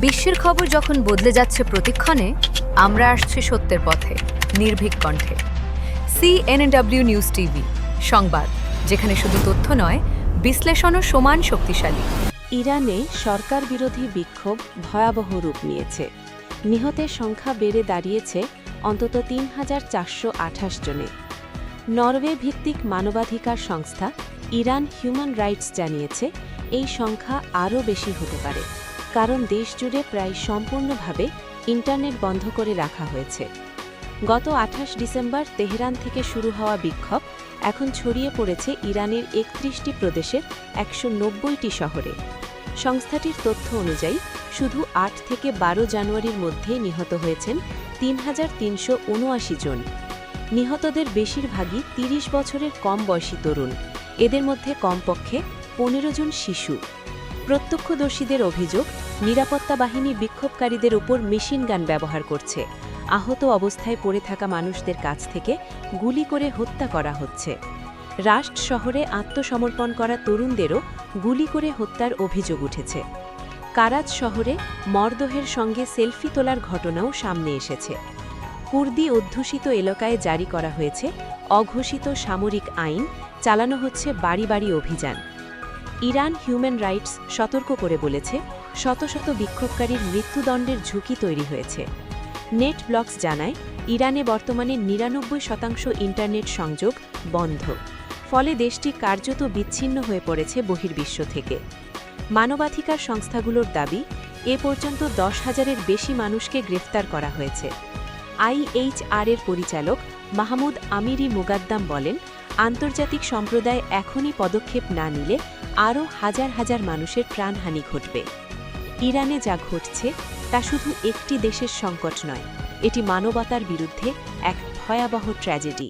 বিশ্বের খবর যখন বদলে যাচ্ছে প্রতিক্ষণে, আমরা আসছি সত্যের পথে, নির্ভীক কণ্ঠে। CNW নিউজ টিভি সংবাদ, যেখানে শুধু তথ্য নয়, বিশ্লেষণও সমান শক্তিশালী। ইরানে সরকার বিরোধী বিক্ষোভ ভয়াবহ রূপ নিয়েছে। নিহতের সংখ্যা বেড়ে দাঁড়িয়েছে অন্তত ৩,৪২৮ জনে। নরওয়ে ভিত্তিক মানবাধিকার সংস্থা ইরান হিউম্যান রাইটস জানিয়েছে, এই সংখ্যা আরও বেশি হতে পারে, কারণ দেশজুড়ে প্রায় সম্পূর্ণভাবে ইন্টারনেট বন্ধ করে রাখা হয়েছে। গত ২৮ ডিসেম্বর তেহরান থেকে শুরু হওয়া বিক্ষোভ এখন ছড়িয়ে পড়েছে ইরানের ৩১টি প্রদেশের ১৯০টি শহরে। সংস্থাটির তথ্য অনুযায়ী শুধু ৮ থেকে ১২ জানুয়ারির মধ্যে নিহত হয়েছেন ৩,৩৭৯ জন। নিহতদের বেশিরভাগই ৩০ বছরের কম বয়সী তরুণ, এদের মধ্যে কমপক্ষে ১৫ জন শিশু। প্রত্যক্ষদর্শীদের অভিযোগ, নিরাপত্তা বাহিনী বিক্ষোভকারীদের উপর মেশিনগান ব্যবহার করছে, আহত অবস্থায় পড়ে থাকা মানুষদের কাছ থেকে গুলি করে হত্যা করা হচ্ছে। রাশট শহরে আত্মসমর্পণ করা তরুণদেরও গুলি করে হত্যার অভিযোগ উঠেছে। কারাচ শহরে মরদেহের সঙ্গে সেলফি তোলার ঘটনাও সামনে এসেছে। কুর্দি অধ্যুষিত এলাকায় জারি করা হয়েছে অঘোষিত সামরিক আইন, চালানো হচ্ছে বাড়ি বাড়ি অভিযান। ইরান হিউম্যান রাইটস সতর্ক করে বলেছে, শত শত বিক্ষোভকারীর মৃত্যুদণ্ডের ঝুঁকি তৈরি হয়েছে। নেট ব্লকস জানায়, ইরানে বর্তমানে ৯৯% ইন্টারনেট সংযোগ বন্ধ, ফলে দেশটি কার্যত বিচ্ছিন্ন হয়ে পড়েছে বহির্বিশ্ব থেকে। মানবাধিকার সংস্থাগুলোর দাবি, এ পর্যন্ত ১০,০০০-এর বেশি মানুষকে গ্রেফতার করা হয়েছে। IHR এর পরিচালক মাহমুদ আমিরি মুগাদ্দাম বলেন, আন্তর্জাতিক সম্প্রদায় এখনই পদক্ষেপ না নিলে আরও হাজার হাজার মানুষের প্রাণহানি ঘটবে। ইরানে যা ঘটছে তা শুধু একটি দেশের সংকট নয়, এটি মানবতার বিরুদ্ধে এক ভয়াবহ ট্র্যাজেডি।